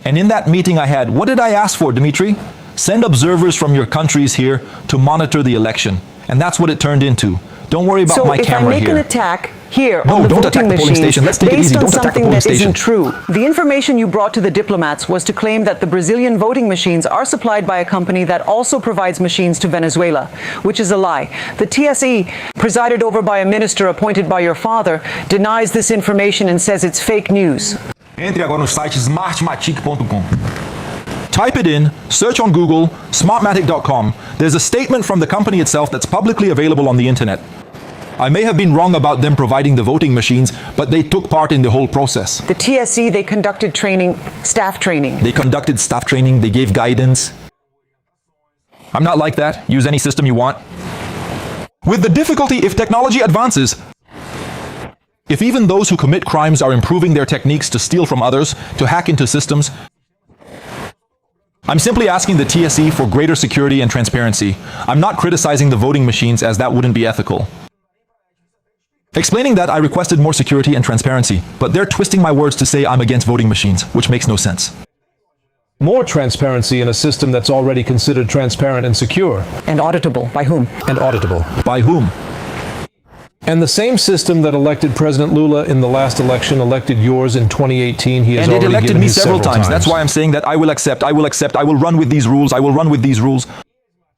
And in that meeting I had, what did I ask for, Dmitry? Send observers from your countries here to monitor the election. And that's what it turned into. Don't worry about my camera here. So if I make an attack here No, on the don't attack voting the polling machines station. Let's take it based easy. on Don't attack the something polling that station. isn't true, the information you brought to the diplomats was to claim that the Brazilian voting machines are supplied by a company that also provides machines to Venezuela, which is a lie. The TSE, presided over by a minister appointed by your father, denies this information and says it's fake news. Entre agora no site smartmatic.com. Type it in, search on Google, smartmatic.com. There's a statement from the company itself that's publicly available on the internet. I may have been wrong about them providing the voting machines, but they took part in the whole process. The TSE, they conducted training, staff training. They conducted staff training, they gave guidance. I'm not like that. Use any system you want. With the difficulty, if technology advances, if even those who commit crimes are improving their techniques to steal from others, to hack into systems, I'm simply asking the TSE for greater security and transparency. I'm not criticizing the voting machines, as that wouldn't be ethical. Explaining that, I requested more security and transparency, but they're twisting my words to say I'm against voting machines, which makes no sense. More transparency in a system that's already considered transparent and secure. And auditable. By whom? And auditable. By whom? And the same system that elected President Lula in the last election elected yours in 2018. He has and it already elected given me his several times. That's why I'm saying that I will accept, I will run with these rules, I will run with these rules.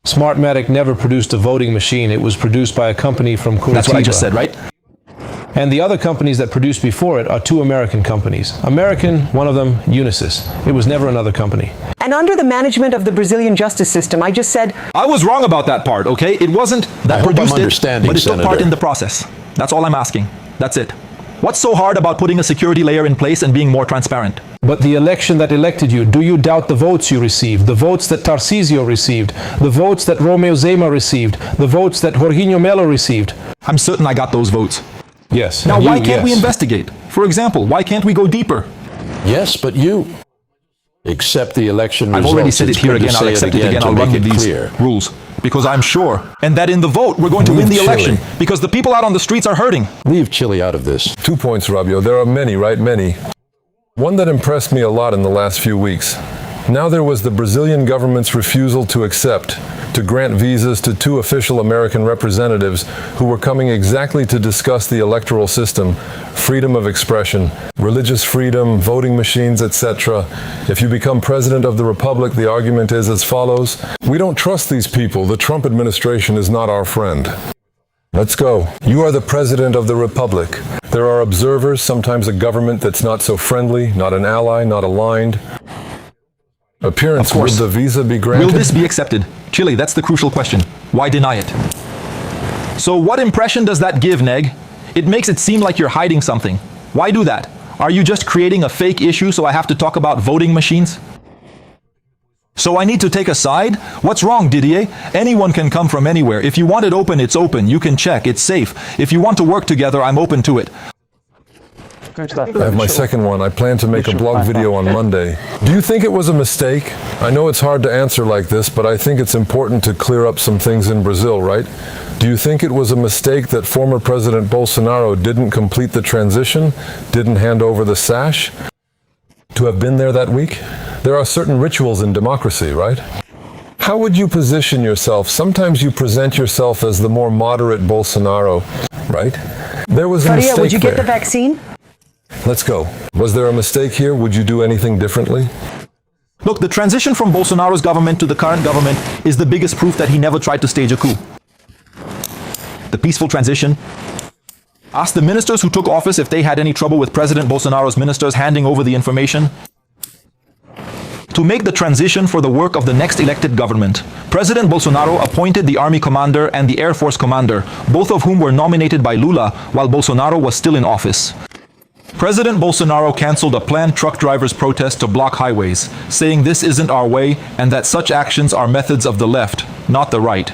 Smartmatic never produced a voting machine. It was produced by a company from Curitiba. That's what I just said, right? And the other companies that produced before it are two American companies. American, one of them, Unisys. It was never another company. And under the management of the Brazilian justice system, I just said... I was wrong about that part, okay? It wasn't that produced it, but it took part in the process. That's all I'm asking. That's it. What's so hard about putting a security layer in place and being more transparent? But the election that elected you, do you doubt the votes you received? The votes that Tarcísio received? The votes that Romeu Zema received? The votes that Jorginho Melo received? I'm certain I got those votes. Yes. Now, why can't we investigate? For example, why can't we go deeper? Yes, but you accept the election results. I've already said it here again. I'll accept it again. I'll run with these rules. Because I'm sure. And that in the vote, we're going to win the election. Because the people out on the streets are hurting. Leave Chile out of this. 2 points, Rabio. There are many, right? Many. One that impressed me a lot in the last few weeks. Now there was the Brazilian government's refusal to grant visas to 2 official American representatives who were coming exactly to discuss the electoral system, freedom of expression, religious freedom, voting machines, etc. If you become president of the republic, the argument is as follows: we don't trust these people. The Trump administration is not our friend. Let's go. You are the president of the republic. There are observers, sometimes a government that's not so friendly, not an ally, not aligned. Appearance, will the visa be granted? Will this be accepted? Chile, that's the crucial question. Why deny it? So what impression does that give, Neg? It makes it seem like you're hiding something. Why do that? Are you just creating a fake issue so I have to talk about voting machines? So I need to take a side? What's wrong, Didier? Anyone can come from anywhere. If you want it open, it's open. You can check. It's safe. If you want to work together, I'm open to it. I have my second one. I plan to make a blog video on Monday. Do you think it was a mistake? I know it's hard to answer like this, but I think it's important to clear up some things in Brazil, right? Do you think it was a mistake that former President Bolsonaro didn't complete the transition, didn't hand over the sash? To have been there that week? There are certain rituals in democracy, right? How would you position yourself? Sometimes you present yourself as the more moderate Bolsonaro, right? There was a mistake would you get there. the vaccine? Let's go. Was there a mistake here? Would you do anything differently? Look, the transition from Bolsonaro's government to the current government is the biggest proof that he never tried to stage a coup. The peaceful transition. Ask the ministers who took office if they had any trouble with President Bolsonaro's ministers handing over the information. To make the transition for the work of the next elected government, President Bolsonaro appointed the Army commander and the Air Force commander, both of whom were nominated by Lula while Bolsonaro was still in office. President Bolsonaro canceled a planned truck drivers' protest to block highways, saying this isn't our way and that such actions are methods of the left, not the right.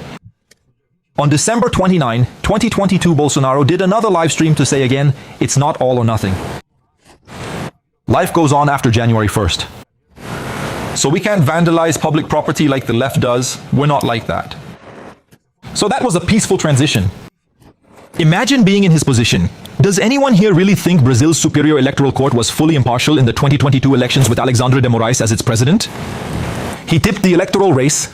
On December 29, 2022, Bolsonaro did another live stream to say again, it's not all or nothing. Life goes on after January 1st. So we can't vandalize public property like the left does. We're not like that. So that was a peaceful transition. Imagine being in his position. Does anyone here really think Brazil's Superior Electoral Court was fully impartial in the 2022 elections with Alexandre de Moraes as its president? He tipped the electoral race.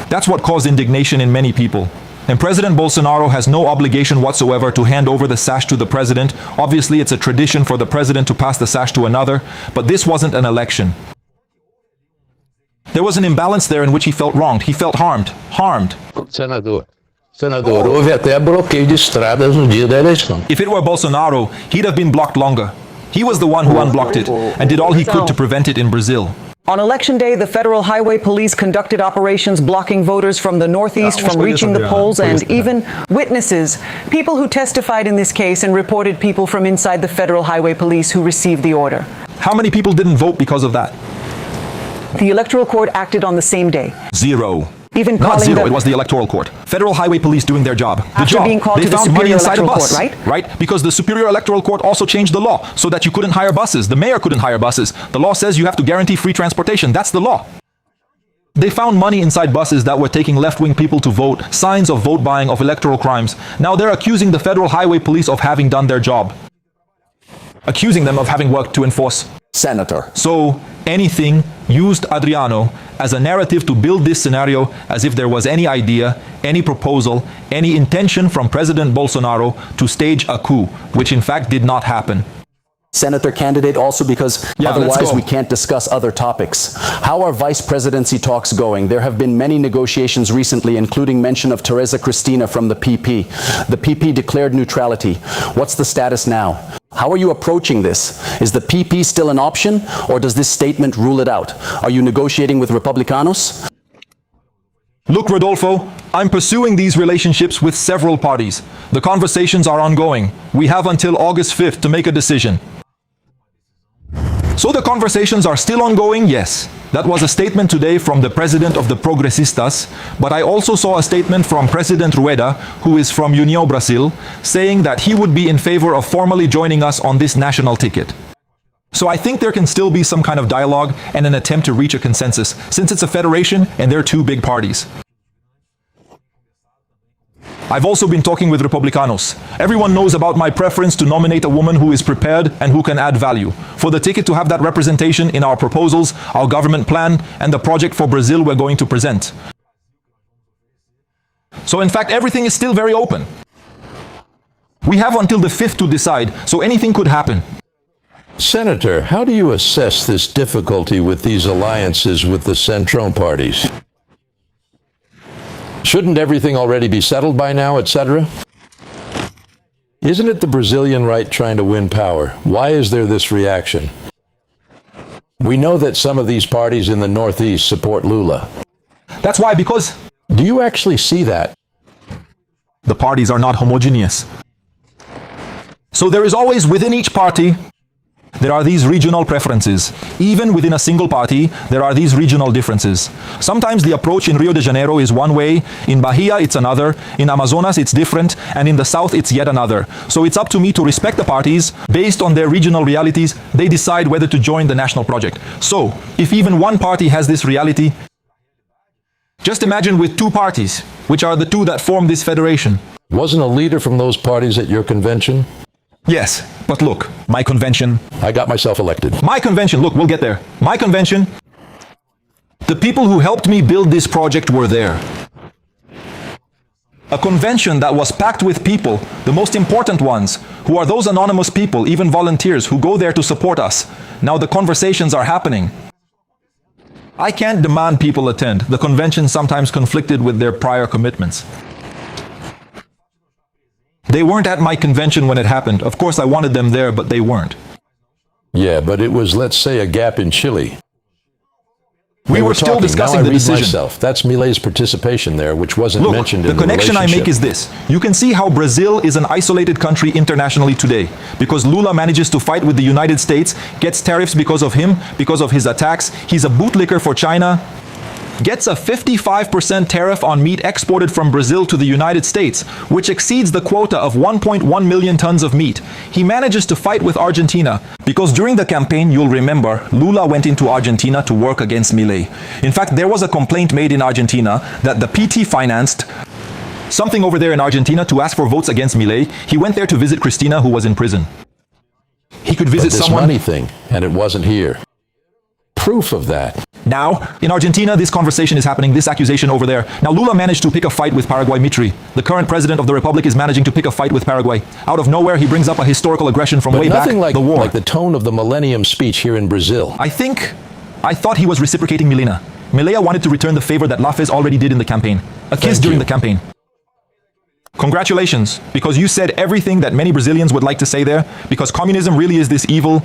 That's what caused indignation in many people. And President Bolsonaro has no obligation whatsoever to hand over the sash to the president. Obviously, it's a tradition for the president to pass the sash to another, but this wasn't an election. There was an imbalance there in which he felt wronged. He felt harmed. Senador, houve até bloqueio de estradas no dia da eleição. If it were Bolsonaro, he'd have been blocked longer. He was the one who unblocked it and did all he could to prevent it in Brazil. On election day, the Federal Highway Police conducted operations blocking voters from the Northeast from reaching the polls, and even witnesses, people who testified in this case and reported people from inside the Federal Highway Police who received the order. How many people didn't vote because of that? The Electoral Court acted on the same day. Zero. Even Not calling zero, the- it was the Electoral Court. Federal Highway Police doing their job. The After job. being called They to the found money Superior inside a Electoral bus, Court, right? Right? Because the Superior Electoral Court also changed the law so that you couldn't hire buses. The mayor couldn't hire buses. The law says you have to guarantee free transportation. That's the law. They found money inside buses that were taking left-wing people to vote, signs of vote buying, of electoral crimes. Now they're accusing the Federal Highway Police of having done their job. Accusing them of having worked to enforce. Senator. So anything used Adriano as a narrative to build this scenario as if there was any idea, any proposal, any intention from President Bolsonaro to stage a coup, which in fact did not happen. Senator candidate, also because Yeah, let's otherwise go. we can't discuss other topics. How are vice presidency talks going? There have been many negotiations recently, including mention of Teresa Cristina from the PP. The PP declared neutrality. What's the status now? How are you approaching this? Is the PP still an option, or does this statement rule it out? Are you negotiating with Republicanos? Look, Rodolfo, I'm pursuing these relationships with several parties. The conversations are ongoing. We have until August 5th to make a decision. So the conversations are still ongoing, yes. That was a statement today from the president of the Progressistas, but I also saw a statement from President Rueda, who is from União Brasil, saying that he would be in favor of formally joining us on this national ticket. So I think there can still be some kind of dialogue and an attempt to reach a consensus, since it's a federation and there are two big parties. I've also been talking with Republicanos. Everyone knows about my preference to nominate a woman who is prepared and who can add value. For the ticket to have that representation in our proposals, our government plan, and the project for Brazil we're going to present. So in fact, everything is still very open. We have until the 5th to decide, so anything could happen. Senator, how do you assess this difficulty with these alliances with the Centrão parties? Shouldn't everything already be settled by now, etc.? Isn't it the Brazilian right trying to win power? Why is there this reaction? We know that some of these parties in the Northeast support Lula. That's why, because Do you actually see that? the parties are not homogeneous. So there is always within each party, there are these regional preferences. Even within a single party, there are these regional differences. Sometimes the approach in Rio de Janeiro is one way, in Bahia it's another, in Amazonas it's different, and in the south it's yet another. So it's up to me to respect the parties. Based on their regional realities, they decide whether to join the national project. So, if even one party has this reality, just imagine with two parties, which are the two that form this federation. Wasn't a leader from those parties at your convention? Yes, but look, my convention, I got myself elected. look, we'll get there. My convention, the people who helped me build this project were there. A convention that was packed with people, the most important ones, who are those anonymous people, even volunteers, who go there to support us. Now the conversations are happening. I can't demand people attend. The convention sometimes conflicted with their prior commitments. They weren't at my convention when it happened. Of course, I wanted them there, but they weren't. Yeah, but it was, let's say, a gap in Chile. We were still talking. discussing Now I the read decision. Myself. That's Milei's participation there, which wasn't Look, mentioned the in the connection I make is this. You can see how Brazil is an isolated country internationally today, because Lula manages to fight with the United States, gets tariffs because of him, because of his attacks. He's a bootlicker for China. Gets a 55% tariff on meat exported from Brazil to the United States, which exceeds the quota of 1.1 million tons of meat. He manages to fight with Argentina, because during the campaign, you'll remember, Lula went into Argentina to work against Milei. In fact, there was a complaint made in Argentina that the PT financed something over there in Argentina to ask for votes against Milei. He went there to visit Cristina, who was in prison. He could visit But this someone... money thing, and it wasn't here. Proof of that. Now, in Argentina, this conversation is happening, this accusation over there. Now, Lula managed to pick a fight with Paraguay. Mitri, the current president of the republic, is managing to pick a fight with Paraguay. Out of nowhere, he brings up a historical aggression from But way back, nothing like, the war. like the tone of the Millennium speech here in Brazil. I thought he was reciprocating Milena. Milei wanted to return the favor that Lafez already did in the campaign. A kiss Thank during you. the campaign. Congratulations, because you said everything that many Brazilians would like to say there, because communism really is this evil.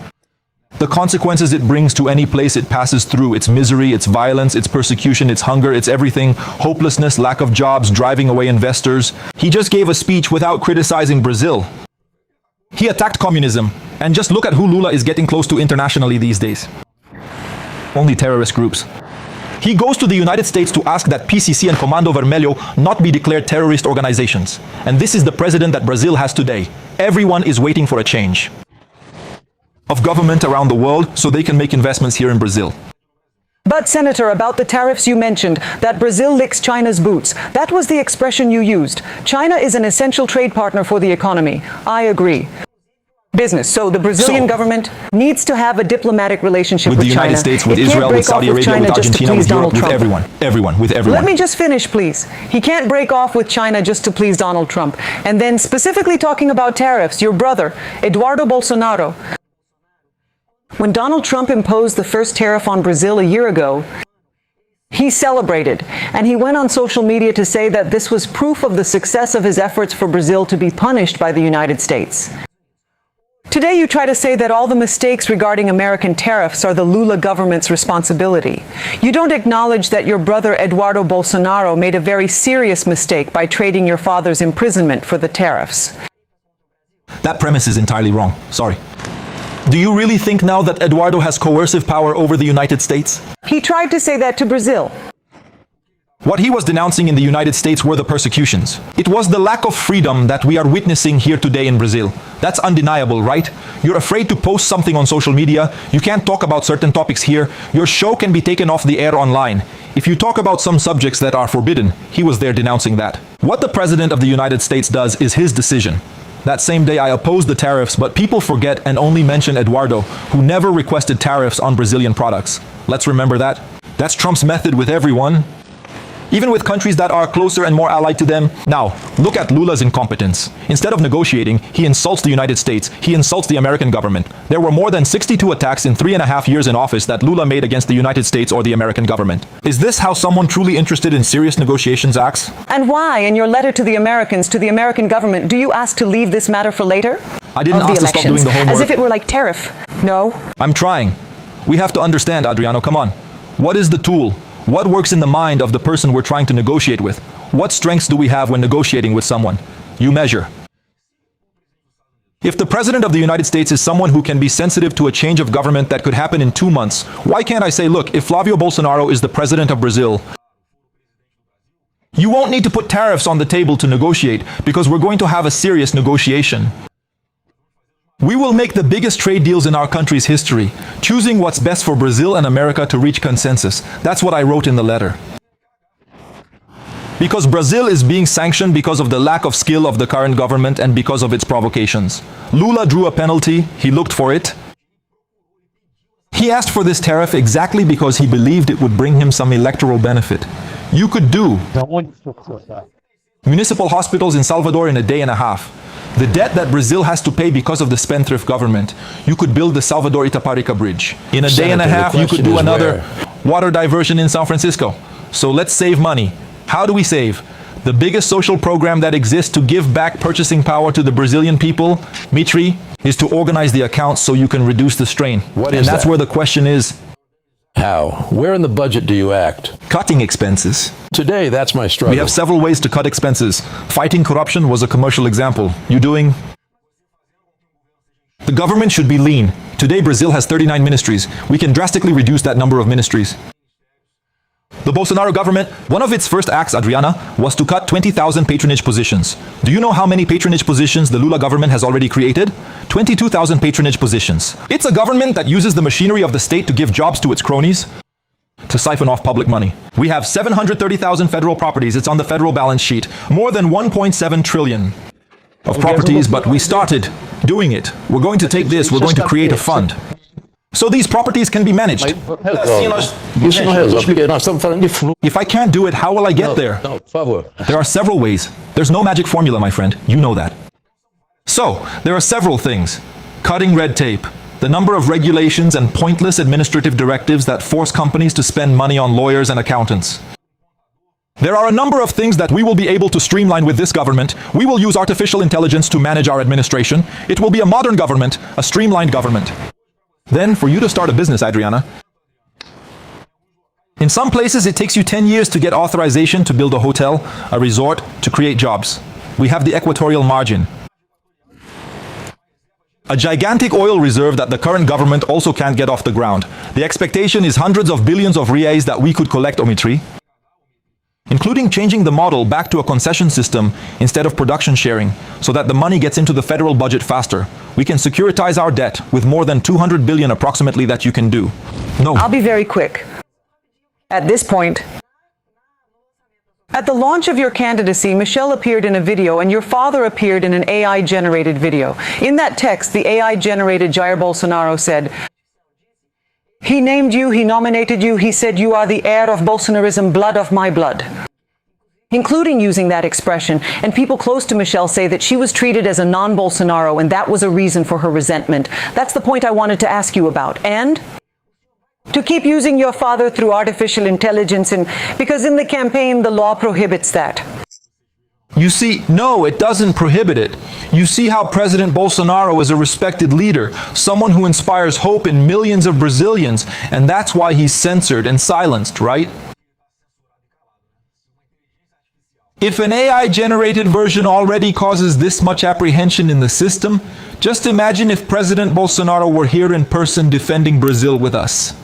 The consequences it brings to any place it passes through, its misery, its violence, its persecution, its hunger, its everything, hopelessness, lack of jobs, driving away investors. He just gave a speech without criticizing Brazil. He attacked communism, and just look at who Lula is getting close to internationally these days. Only terrorist groups. He goes to the United States to ask that PCC and Comando Vermelho not be declared terrorist organizations. And this is the president that Brazil has today. Everyone is waiting for a change of government around the world so they can make investments here in Brazil. But, Senator, about the tariffs you mentioned, that Brazil licks China's boots, that was the expression you used. China is an essential trade partner for the economy. I agree. Business. So the Brazilian government needs to have a diplomatic relationship with the United China. States, with It can't Israel, break with Saudi off with Arabia, with China just to Argentina, please with Europe, Donald with Trump. with everyone. Let me just finish, please. He can't break off with China just to please Donald Trump. And then specifically talking about tariffs, your brother, Eduardo Bolsonaro, when Donald Trump imposed the first tariff on Brazil a year ago, he celebrated, and he went on social media to say that this was proof of the success of his efforts for Brazil to be punished by the United States. Today you try to say that all the mistakes regarding American tariffs are the Lula government's responsibility. You don't acknowledge that your brother Eduardo Bolsonaro made a very serious mistake by trading your father's imprisonment for the tariffs. That premise is entirely wrong. Sorry. Do you really think now that Eduardo has coercive power over the United States? He tried to say that to Brazil. What he was denouncing in the United States were the persecutions. It was the lack of freedom that we are witnessing here today in Brazil. That's undeniable, right? You're afraid to post something on social media. You can't talk about certain topics here. Your show can be taken off the air online. If you talk about some subjects that are forbidden, he was there denouncing that. What the President of the United States does is his decision. That same day I opposed the tariffs, but people forget and only mention Eduardo, who never requested tariffs on Brazilian products. Let's remember that. That's Trump's method with everyone. Even with countries that are closer and more allied to them. Now, look at Lula's incompetence. Instead of negotiating, he insults the United States. He insults the American government. There were more than 62 attacks in 3.5 years in office that Lula made against the United States or the American government. Is this how someone truly interested in serious negotiations acts? And why, in your letter to the Americans, to the American government, do you ask to leave this matter for later? I didn't ask to stop doing the homework. As if it were like tariff. No. I'm trying. We have to understand, Adriano, come on. What is the tool? What works in the mind of the person we're trying to negotiate with? What strengths do we have when negotiating with someone? You measure. If the President of the United States is someone who can be sensitive to a change of government that could happen in 2 months, why can't I say, look, if Flávio Bolsonaro is the President of Brazil, you won't need to put tariffs on the table to negotiate because we're going to have a serious negotiation. We will make the biggest trade deals in our country's history, choosing what's best for Brazil and America to reach consensus. That's what I wrote in the letter. Because Brazil is being sanctioned because of the lack of skill of the current government and because of its provocations. Lula drew a penalty, he looked for it. He asked for this tariff exactly because he believed it would bring him some electoral benefit. You could do municipal hospitals in Salvador in a day and a half. The debt that Brazil has to pay because of the spendthrift government, you could build the Salvador Itaparica Bridge. In a day and a half, you could do another water diversion in San Francisco. So let's save money. How do we save? The biggest social program that exists to give back purchasing power to the Brazilian people, Mitri, is to organize the accounts so you can reduce the strain. And that's where the question is. How? Where in the budget do you act? Cutting expenses. Today, that's my struggle. We have several ways to cut expenses. Fighting corruption was a commercial example. The government should be lean. Today, Brazil has 39 ministries. We can drastically reduce that number of ministries. The Bolsonaro government, one of its first acts, Adriana, was to cut 20,000 patronage positions. Do you know how many patronage positions the Lula government has already created? 22,000 patronage positions. It's a government that uses the machinery of the state to give jobs to its cronies. to siphon off public money. We have 730,000 federal properties. It's on the federal balance sheet. More than 1.7 trillion of properties, but we started doing it. We're going to take this, we're going to create a fund. So these properties can be managed. Isso não resolve, porque nós estamos falando de fluxo. If I can't do it, how will I get there? Não, por favor. There are several ways. There's no magic formula, my friend. You know that. So, there are several things. Cutting red tape. The number of regulations and pointless administrative directives that force companies to spend money on lawyers and accountants. There are a number of things that we will be able to streamline with this government. We will use artificial intelligence to manage our administration. It will be a modern government, a streamlined government. Then, for you to start a business, Adriana, in some places it takes you 10 years to get authorization to build a hotel, a resort, to create jobs. We have the equatorial margin. A gigantic oil reserve that the current government also can't get off the ground. The expectation is hundreds of billions of reais that we could collect, Omitri, including changing the model back to a concession system instead of production sharing, so that the money gets into the federal budget faster. We can securitize our debt with more than 200 billion approximately that you can do. No. I'll be very quick. At this point, at the launch of your candidacy, Michelle appeared in a video and your father appeared in an AI-generated video. In that text, the AI-generated Jair Bolsonaro said, "He named you, he nominated you, he said you are the heir of Bolsonarism, blood of my blood." Including using that expression, and people close to Michelle say that she was treated as a non-Bolsonaro and that was a reason for her resentment. That's the point I wanted to ask you about. And to keep using your father through artificial intelligence, and because in the campaign the law prohibits that. You see, no, it doesn't prohibit it. You see how President Bolsonaro is a respected leader, someone who inspires hope in millions of Brazilians, and that's why he's censored and silenced, right? If an AI-generated version already causes this much apprehension in the system, just imagine if President Bolsonaro were here in person defending Brazil with us.